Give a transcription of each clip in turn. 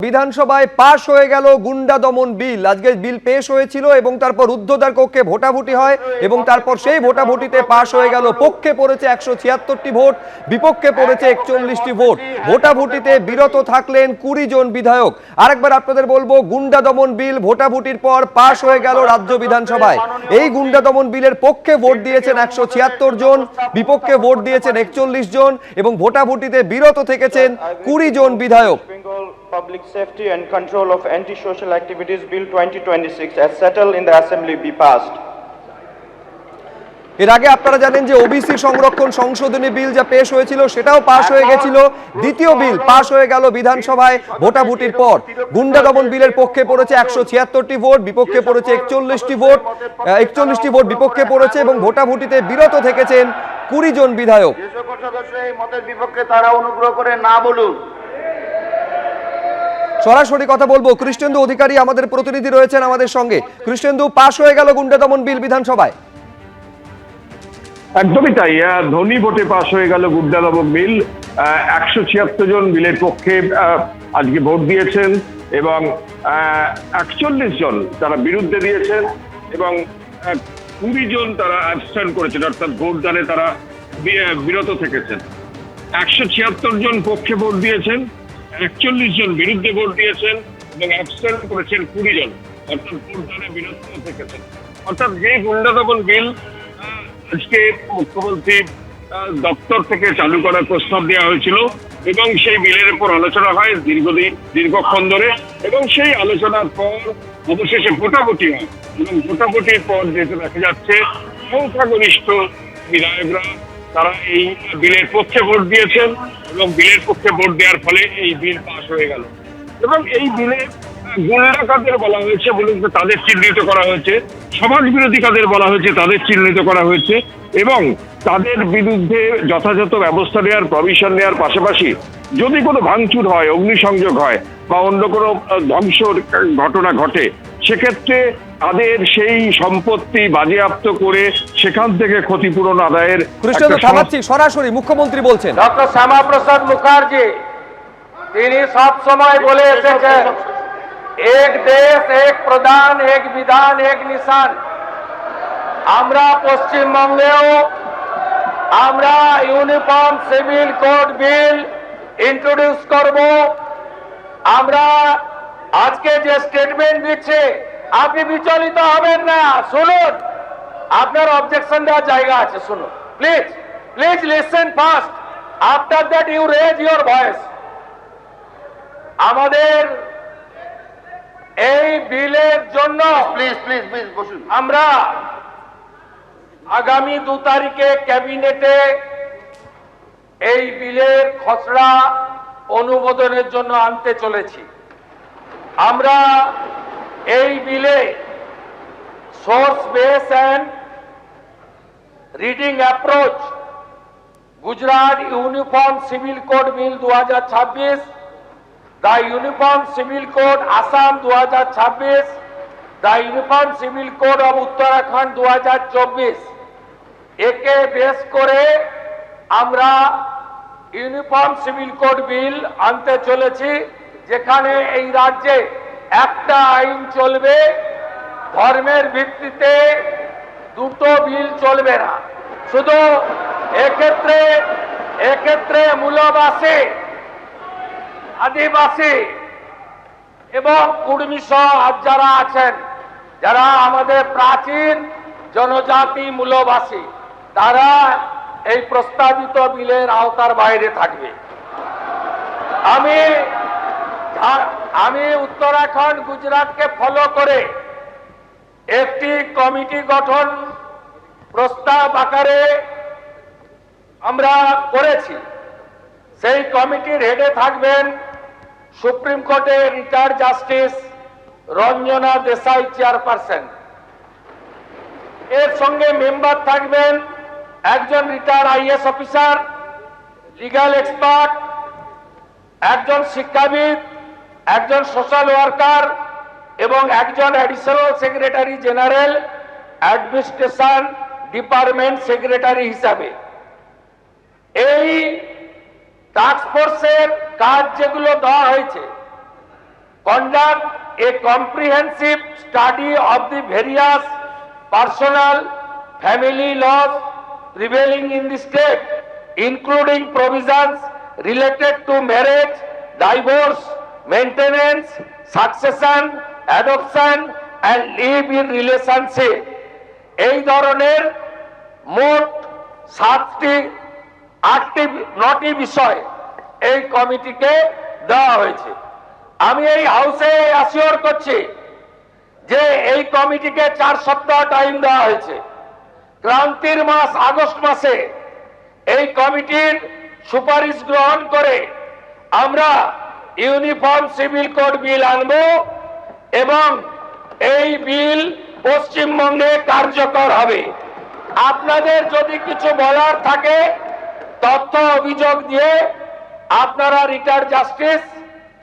বিধানসভায় পাশ হয়ে গেল গুন্ডা দমন বিল। আজকে বিল পেশ হয়েছিল এবং তারপর রুদ্ধদ্বার কক্ষে ভোটাভুটি হয় এবং তারপর সেই ভোটাভুটিতে পাশ হয়ে গেল। পক্ষে পড়েছে 176টি ভোট, বিপক্ষে পড়েছে 41টি ভোট। ভোটাভুটিতে বিরত থাকলেন 20 জন বিধায়ক। আরেকবার আপনাদের বলবো, গুন্ডা দমন বিল ভোটাভুটির পর পাশ হয়ে গেল রাজ্য বিধানসভায়। এই গুন্ডা দমন বিলের পক্ষে ভোট দিয়েছেন 176 জন, বিপক্ষে ভোট দিয়েছেন 41 জন এবং ভোটাভুটিতে বিরত থেকেছেন 20 জন বিধায়ক। Public Safety and Control of Anti-Social Activities Bill 2026 as settled in the Assembly be passed. এর আগে আপনারা জানেন যে ওবিসি সংরক্ষণ সংশোধনী বিল যা পেশ হয়েছিল সেটাও পাশ হয়ে গেছিল। দ্বিতীয় বিল পাশ হয়ে গেল বিধানসভায় ভোটাভুটির পর। গুন্ডা দমন বিলের পক্ষে পড়েছে 176টি ভোট, বিপক্ষে পড়েছে 41টি ভোট, 41টি ভোট বিপক্ষে পড়েছে এবং ভোটাভুটিতে বিরত থেকেছেন 20 জন বিধায়ক। যে সকল সদস্য এই মতের বিপক্ষে তারা অনুগ্রহ করে না বলুন। সরাসরি কথা বলবো, কৃষ্ণেন্দু অধিকারী আমাদের প্রতিনিধি রয়েছেন আমাদের সঙ্গে। কৃষ্ণেন্দু, পাশ হয়ে গেল গুন্ডা দমন বিল বিধানসভায়। একদমই তাই, ধ্বনি ভোটে পাশ হয়ে গেল গুন্ডা দমন বিল। 176 জন বিলের পক্ষে আজকে ভোট দিয়েছেন এবং 41 জন তারা বিরুদ্ধে দিয়েছেন এবং 20 জন তারা অ্যাবস্টেন করেছেন, অর্থাৎ ভোটদানে তারা বিরত থেকেছেন। 176 জন পক্ষে ভোট দিয়েছেন, 41 জন বিরুদ্ধে ভোট দিয়েছেন এবং অ্যাবস্টেন করেছেন 20 জন, অর্থাৎ ভোটদানে বিরত থেকেছেন। অর্থাৎ যে গুন্ডা দমন বিল আজকে মুখ্যমন্ত্রী দপ্তর থেকে চালু করার প্রস্তাব দেওয়া হয়েছিল এবং সেই বিলের উপর আলোচনা হয় দীর্ঘক্ষণ ধরে এবং সেই আলোচনার পর অবশেষে ভোটাভুটি হয় এবং ভোটাভুটির পর যেহেতু দেখা যাচ্ছে সংখ্যাগরিষ্ঠ বিধায়করা তারা এই বিলের পক্ষে ভোট দিয়েছেন এবং বিলের পক্ষে ভোট দেওয়ার ফলে এই বিল পাশ হয়ে গেল। এবং এই বিলে গুন্ডা কাদের বলা হয়েছে বলে তাদের চিহ্নিত করা হয়েছে, সমাজ বিরোধী কাদের বলা হয়েছে তাদের চিহ্নিত করা হয়েছে এবং তাদের বিরুদ্ধে যথাযথ ব্যবস্থা নেওয়ার প্রভিশন নেওয়ার পাশাপাশি যদি কোনো ভাঙচুর হয়, অগ্নিসংযোগ হয় বা অন্য কোনো ধ্বংসর ঘটনা ঘটে, সেক্ষেত্রে তাদের সেই সম্পত্তি বাজেয়াপ্ত করে সেখান থেকে ক্ষতিপূরণ আদায়ের। সরাসরি মুখ্যমন্ত্রী বলছেন, ডক্টর শ্যামাপ্রসাদ মুখার্জি তিনি সব সময় বলে এসেছেন, এক দেশ এক প্রধান, এক বিধান এক নিশান। আমরা পশ্চিমবঙ্গেও আমরা ইউনিফর্ম সিভিল কোড বিল ইন্ট্রোডিউস করব। আমরা আজকে যে স্টেটমেন্ট দিচ্ছে, আপনি বিচলিত হবেন না, শুনুন। আপনার অবজেকশন দেওয়ার জায়গা আছে, শুনুন please, please listen first, after that you raise your voice. আমাদের এই বিলের জন্য প্লিজ প্লিজ প্লিজ বসুন। আমরা আগামী 2 তারিখে ক্যাবিনেটে এই বিলের খসড়া অনুমোদনের জন্য আনতে চলেছি। আমরা এই বিলে source base and reading approach Gujarat uniform civil code bill 2026, the Uniform Civil Code Assam 2026, the Uniform Civil Code of Uttarakhand 2024 একে বেস করে আমরা ইউনিফর্ম সিভিল কোড বিল আনতে চলেছি, যেখানে এই রাজ্যে একটা আইন চলবে, ধর্মের ভিত্তিতে দুটো বিল চলবে না। শুধু এক্ষেত্রে মূলবাসী, আদিবাসী এবং কুর্মী সহ যারা আছেন, যারা আমাদের প্রাচীন জনজাতি মূলবাসী, তারা এই প্রস্তাবিত বিলের আওতার বাইরে থাকবে। আমি উত্তরাখণ্ড গুজরাটকে ফলো করে একটি কমিটি গঠন প্রস্তাব আকারে আমরা করেছি। সেই কমিটির হেডে থাকবেন সুপ্রিম কোর্টের retired justice Ranjana Desai chairperson. এর সঙ্গে মেম্বার থাকবেন একজন retired IAS officer, legal expert, একজন শিক্ষাবিদ, একজন সোশ্যাল ওয়ার্কার এবং একজন additional secretary general administration department secretary হিসাবে। এই টাস্ক ফোর্সের কাজ যেগুলো দেওয়া হয়েছে conduct a comprehensive study of the various personal family laws prevailing in the state, including provisions related to marriage, divorce, maintenance, succession, adoption and live-in relationship. এই ধরনের মোট 9টি বিষয় এই কমিটিকে দেওয়া হয়েছে। আমি এই হাউসে অ্যাসিওর করছি যে এই কমিটিকে 4 সপ্তাহ টাইম দেওয়া হয়েছে। ক্রান্তির মাস আগস্ট মাসে এই কমিটির সুপারিশ গ্রহণ করে আমরা ইউনিফর্ম সিভিল কোড বিল আনব এবং এই বিল পশ্চিমবঙ্গে কার্যকর হবে। আপনাদের যদি কিছু বলার থাকে তথ্য অভিযোগ দিয়ে আপনারা retired Justice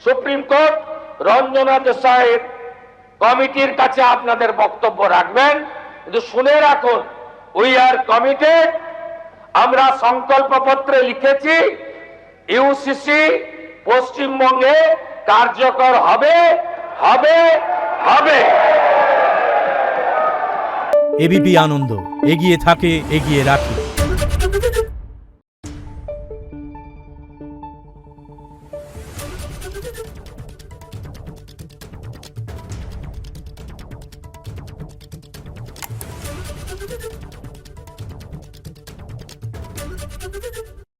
Supreme Court Ranjana দেশাইয়ের কমিটির কাছে আপনাদের বক্তব্য রাখবেন। কিন্তু শুনে রাখুন, উই আর কমিটেড, আমরা সংকল্পপত্রে লিখেছি ইউসিসি পশ্চিমবঙ্গে কার্যকর হবে হবে হবে। এবিপি আনন্দ, এগিয়ে থাকে, এগিয়ে রাখে।